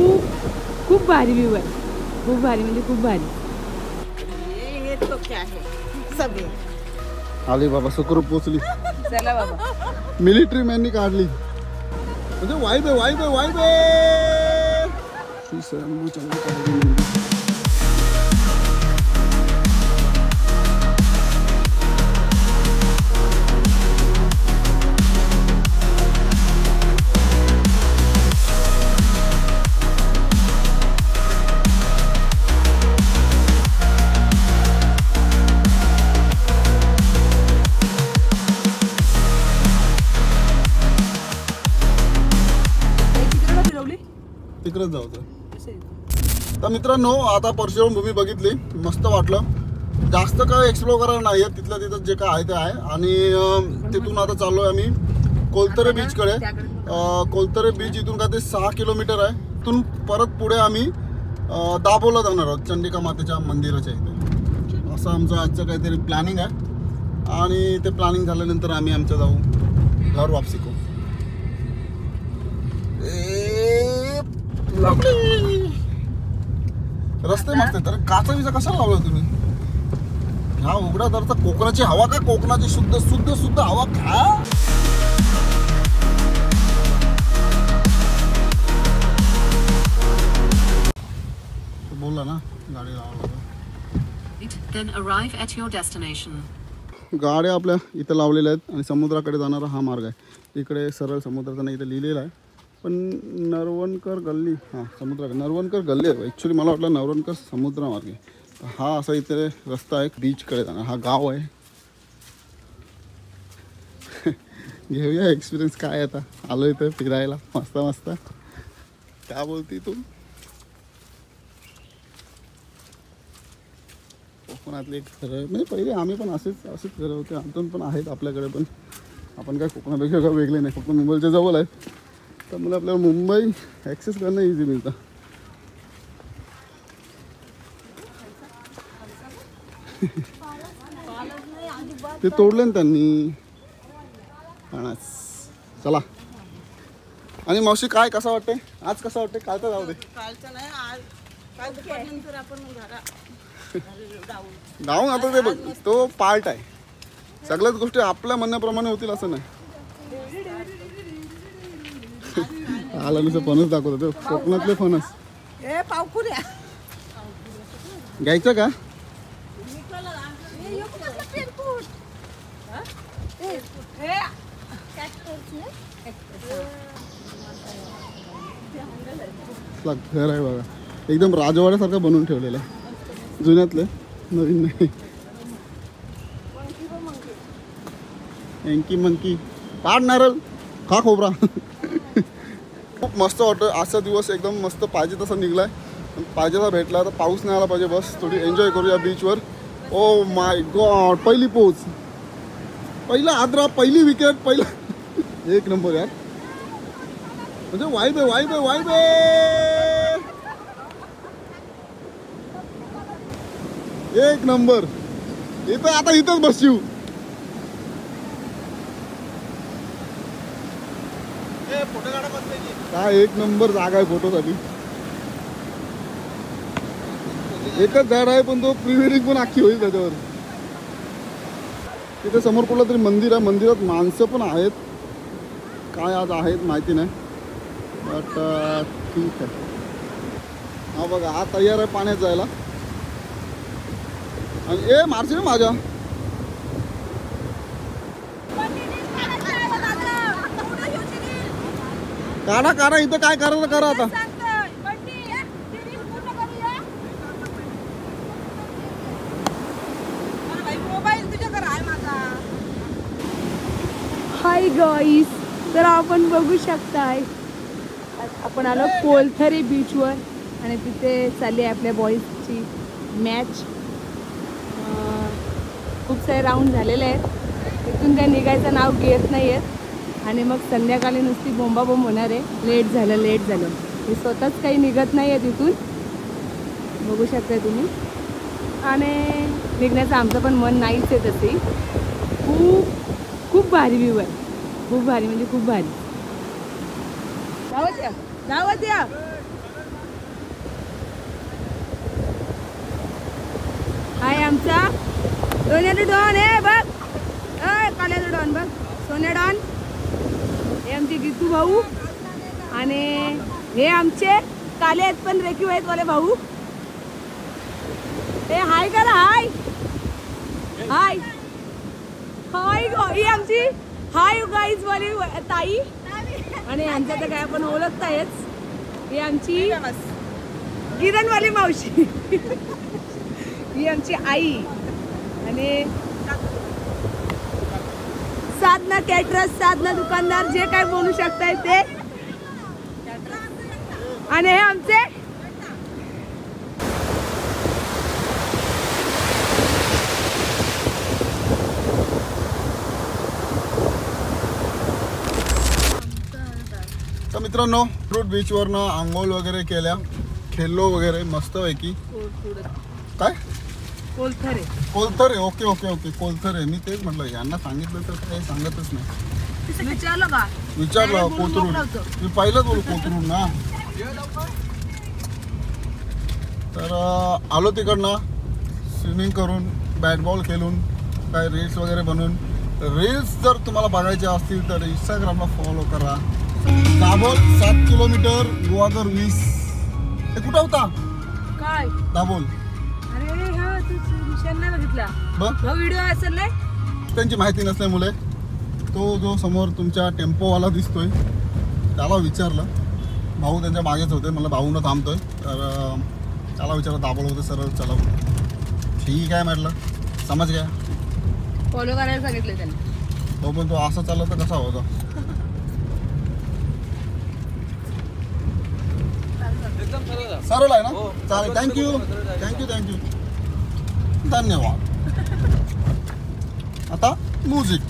खूप खूप भारी व्ह्यू आहे, खूप भारी म्हणजे खूप भारी. ये तो क्या है सभी आली बाबा, सुखरूप पोचली. चला बाबा. मिलिटरी मॅननी काढली म्हणजे वाईब आहे, वाईब आहे, वाईब आहे. श्री स्वयंभू चंद्रिका देवी मंदिर. तिकडेच जाऊ तर मित्रांनो, आता परशुराम भूमी बघितली, मस्त वाटलं. जास्त काय एक्सप्लोर करायला नाही आहे, तिथल्या तिथं जे काय आहे ते आहे. आणि तिथून आता चाललोय आम्ही कोलतरे बीचकडे. कोलतरे बीच इथून काय ते 6 किलोमीटर आहे. तिथून परत पुढे आम्ही दाभोला जाणार आहोत, चंडिका मातेच्या मंदिराच्या इथे. असं आमचं आजचं काहीतरी प्लॅनिंग आहे. आणि ते प्लॅनिंग झाल्यानंतर आम्ही आमचं जाऊ घर वापसी करू. रस्ते मस्त आहेत. तर काचा विचा कशाला लावला तुम्ही? ह्या उघड्या दरचा कोकणाची हवा का, कोकणाची शुद्ध शुद्ध शुद्ध हवा खा. बोलला ना गाडी लावला. Then arrive at your destination. गाड्या आपल्या इथं लावलेल्या आहेत आणि समुद्राकडे जाणारा हा मार्ग आहे. इकडे सरळ समुद्राचा नाही, इथं लिहिलेलं आहे. पण नरवणकर गल्ली, हां समुद्राकडे नरवणकर गल्ली आहे. ॲक्च्युली मला वाटलं नरवणकर समुद्रामार्गे. हा असा इथे रस्ता आहे बीचकडे जाणार. हा गाव आहे. घेऊया एक्सपिरियन्स काय. आता आलो इथं फिरायला मस्त मस्त. काय बोलती तू? कोकणातले एक खरं म्हणजे पहिले आम्ही पण असेच खरं होते. आमचं पण आहेत आपल्याकडे, पण आपण काय कोकणापेक्षा काय वेगळे नाही. फक्त मुंबईच्या जवळ आहे त्यामुळे आपल्याला मुंबई ॲक्सेस करणं इझी मिळतं. ते तोडले ना त्यांनी. चला. आणि मावशी काय कसं वाटतंय आज? कसं वाटतंय? काल तर जाऊ दे, कालचं नाही, आज काल दुपारनंतर आपण जाऊन आता ते बघ, तो पार्ट आहे. सगळ्याच गोष्टी आपल्या म्हणण्याप्रमाणे होतील असं नाही. आला नुसतं फणस दाखवतो, कोकणातले फणस. ए पावकुऱ्या घ्यायचं का? घर आहे बघा, एकदम राजवाड्यासारखं बनवून ठेवलेलं आहे. जुन्यातलं, नवीन नाही. एंकी मंकी पाड नारळ खा खोबरा. खूप मस्त वाटतं. आजचा दिवस एकदम मस्त पाहिजे तसा निघलाय. पाहिजे तसा भेटला. तर पाऊस नाही आला पाहिजे, बस थोडी एन्जॉय करूया बीचवर. ओ माय गॉड, पहिली पोच, पहिला आद्रा, पहिली विकेट, पहिला एक नंबर यार. म्हणजे वाईब आहे, वाईब आहे, वाईब आहे. एक नंबर. इथं आता इथंच बसू. काय एक नंबर जागा आहे फोटोसाठी. एकच झाड आहे पण तो प्री वेडिंग पण अख्खी होईल त्याच्यावर. तिथे समोर कुठलं तरी मंदिर आहे. मंदिरात माणसं पण आहेत. काय आज आहेत माहिती नाही, बट ठीक आहे. हा बघा, हा तयार आहे पाण्यात जायला. आणि ए मारशी ना माझ्या. काढा काढा, इथं काय करायचं करा आता. हाय गाईस, तर आपण बघू शकताय आपण आलो कोलथरे बीचवर आणि तिथे चालली आहे आपल्या बॉईजची मॅच. खूप सारे राऊंड झालेले आहेत. तिथून काही निघायचं नाव घेत नाही आहेत आणि मग संध्याकाळी नुसती बोंबाबोंब होणार आहे. लेट झालं. मी स्वतःच काही निघत नाही आहे तिथून, बघू शकताय तुम्ही. आणि निघण्याचं आमचं पण मन नाहीच आहे तशी. खूप भारी व्ह्यू आहे, खूप भारी म्हणजे खूप भारी. धावत या आमचा सोन्याचा डॉन आहे बघ, काल्याचा डॉन बघ, सोन्या डॉन. हे आमचे गीतू भाऊ आणि हे आमचे काले आहेत पण रेखीव आहेत वाले भाऊ. हे हाय करा, हाय हाय हाय. ही आमची हाय गाईज वाली ताई आणि यांचं तर काय आपण ओळखतायच. ही आमची किरणवाली मावशी. ही आमची आई आणि साधना कॅटरर्स, साधना दुकानदार, जे काय बोलू शकताय ते. आणि हे आमचे तर मित्रांनो फ्रूट बीचवरनं आंघोळ वगैरे केल्या, खेळलो वगैरे मस्तपैकी. काय कोलथरे. कोलथरे, ओके ओके ओके कोलथरे. मी तेच म्हटलं यांना सांगितलं तर काही सांगतच नाही. विचारलं का? विचारलं कोथरूड, मी पहिलंच बोलू कोथरूड ना. तर आलो तिकडनं स्विमिंग करून, बॅट बॉल खेळून, काय रील्स वगैरे बनवून. रील्स जर तुम्हाला बघायचे असतील तर इंस्टाग्रामला फॉलो करा. दाभोळ 7 किलोमीटर, गोवाघर 20. हे कुठं होता काय दाभोळ? अरे हा तू विषय नाही बघितला बघ, हा व्हिडिओ असेल नाही. त्यांची माहिती नसल्यामुळे तो जो समोर तुमच्या टेम्पोवाला दिसतोय त्याला विचारलं. भाऊ त्यांच्या मागेच होते, मला भाऊनं थांबतोय तर त्याला विचारलं दाभोळ होते सरळ चला. ठीक आहे म्हटलं, समज घ्या. फॉलो करायला सांगितलं त्यांनी. हो पण तो असं चालला तर कसा होता? सरळ आहे ना? चालेल, थँक्यू थँक्यू थँक्यू धन्यवाद. आता म्युझिक.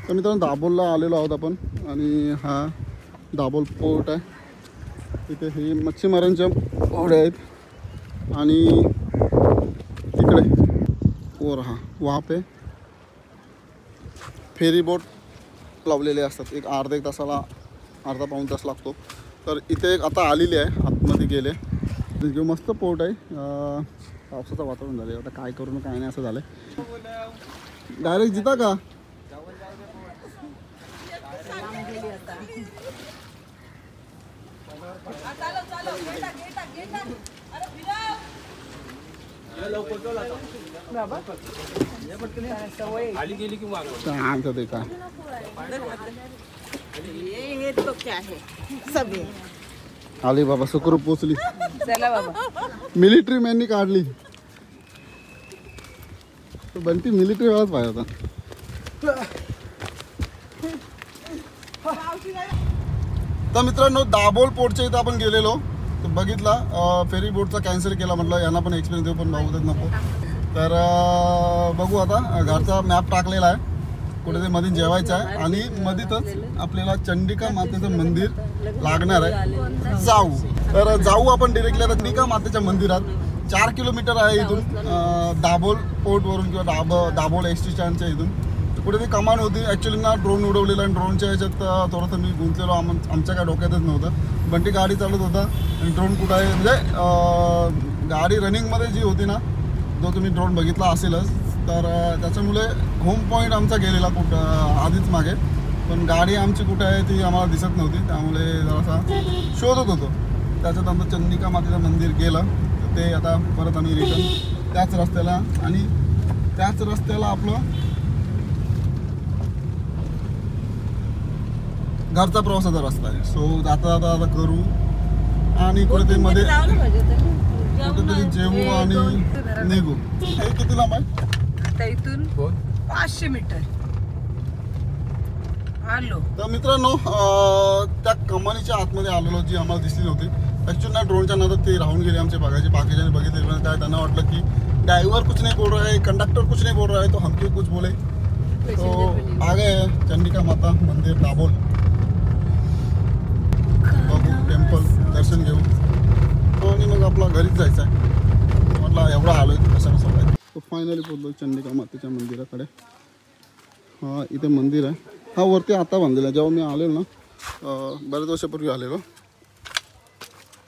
तर मित्रांनो दाभोळला आलेलो आहोत आपण आणि हा दाभोळ पोर्ट आहे. इथे ही मच्छीमारांच्या होड्या आहेत आणि तिकडे वर हा वहाँ पे फेरी बोट लावलेले असतात. एक अर्धा एक तासाला, अर्धा पाऊण तास लागतो. तर इथे एक आता आलेली आहे, आतमध्ये गेले. जो मस्त पोर्ट आहे. पावसाचं वातावरण झालं, आता काय करू काय नाही असं झालं. डायरेक्ट जिता का? शांत ते काय ये तो क्या है सब है. आली बाबा, सुखरूप पोचली. चला बाबा. मिलिटरी मॅननी काढली. बंटी मिलिटरी वालाच पाहिजे होता. तर मित्रांनो दाभोळ पोर्टच्या इथं आपण गेलेलो तर बघितला. फेरी बोटचा कॅन्सल केला, म्हटलं यांना पण एक्सपिरियन्स देऊ पण भाऊ नको. तर बघू आता. घरचा मॅप टाकलेला आहे, कुठे ते मध्ये जेवायचं आहे आणि मध्येच आपल्याला चंडिका मातेचं मंदिर लागणार आहे. जाऊ तर जाऊ आपण डिरेक्टली आता चंडिका मातेच्या मंदिरात. 4 किलोमीटर आहे इथून दाभोळ पोर्टवरून किंवा दाभोळ एस टी स्टँडच्या इथून. कुठे ती कमान होती ॲक्च्युली ना, ड्रोन उडवलेला आणि ड्रोनच्या ह्याच्यात थोडंसं मी गुंतलेलो. आमच्या काय डोक्यातच नव्हतं. बंटी गाडी चालत होता आणि ड्रोन कुठं आहे म्हणजे गाडी रनिंगमध्ये जी होती ना, जो तुम्ही ड्रोन बघितला असेलच. तर त्याच्यामुळे होम पॉईंट आमचा गेलेला कुठं आधीच मागे, पण गाडी आमची कुठे आहे ती आम्हाला दिसत नव्हती. त्यामुळे जरासा शोधत होतो. त्याच्यानंतर चंडिका मातेचं मंदिर गेलं तर ते आता परत आम्ही रिटर्न त्याच रस्त्याला आणि त्याच रस्त्याला आपलं घरचा प्रवासाचा रस्ता आहे. सो जाता जाता करू आणि कुठे मध्ये कुठेतरी जेवू आणि निघू. हे किती लांब आहे? आता इथून 500 मीटर आलो. तर मित्रांनो त्या कमानीच्या आतमध्ये आलेलो जी आम्हाला दिसली नव्हती ॲक्च्युली ना ड्रोनच्या नादात ते राहून गेले आमचे बघायचे. बाकीच्याने बघितले पण काय त्यांना वाटलं की ड्राइवर कुछ नहीं बोल रहा है, कंडक्टर कुछ नहीं बोल रहा है, तो हम क्यों कुछ बोले. तो आ गए चंडिका माता मंदिर दाभोल. बघू टेम्पल दर्शन घेऊ आणि मग आपला घरीच जायचं आहे. म्हटलं एवढा आलोय कसं कसं काय. तो फायनली पोहोचलो चंडिका मातेच्या मंदिराकडे. हा इथे मंदिर आहे. हा वरती आता बांधलेला आहे. जेव्हा मी आलेलो ना बऱ्याच वर्षापूर्वी आलेलो.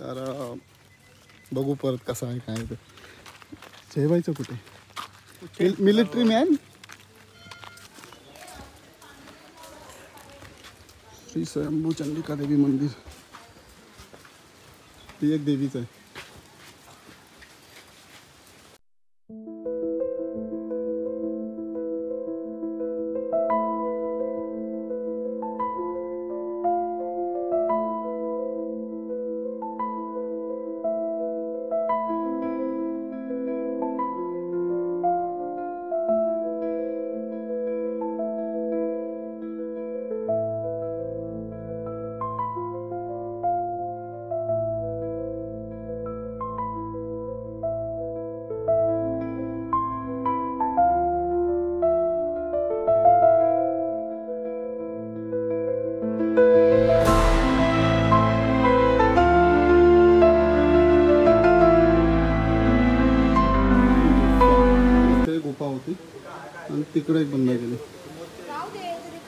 तर बघू परत कसं आहे काय ते. जेवायचं कुठे मिलिटरी मॅन. श्री स्वयंभू चंडिका देवी मंदिर. ही एक देवीच आहे. होती आणि तिकडे एक बंद केली.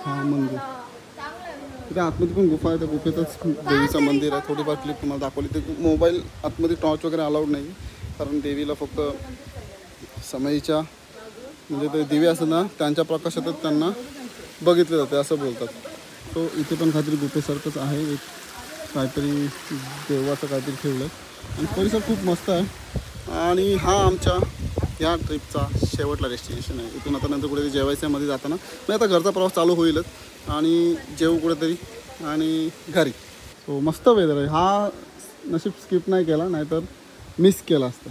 हा मंदिर तिथे आतमध्ये पण गुफा आहे. त्या गुफेतच देवीचं मंदिर आहे. थोडीफार क्लिप तुम्हाला दाखवली. ते मोबाईल आतमध्ये टॉर्च वगैरे अलाउड नाही कारण देवीला फक्त समईच्या म्हणजे ते दिवे असतात ना त्यांच्या प्रकाशातच त्यांना बघितले जाते असं बोलतात. तो इथे पण काहीतरी गुफेसारखंच आहे. एक काहीतरी देवाचं काहीतरी ठेवलं आहे आणि परिसर खूप मस्त आहे. आणि हा आमच्या या ट्रिपचा शेवटला डेस्टिनेशन आहे. इथून आता नंतर कुठेतरी जेवायचं मध्ये जाताना मग आता घरचा प्रवास चालू होईलच आणि जेवू कुठेतरी आणि घरी. सो मस्त वेदर आहे. हा नशीब स्किप नाही केला नाहीतर मिस केला असता.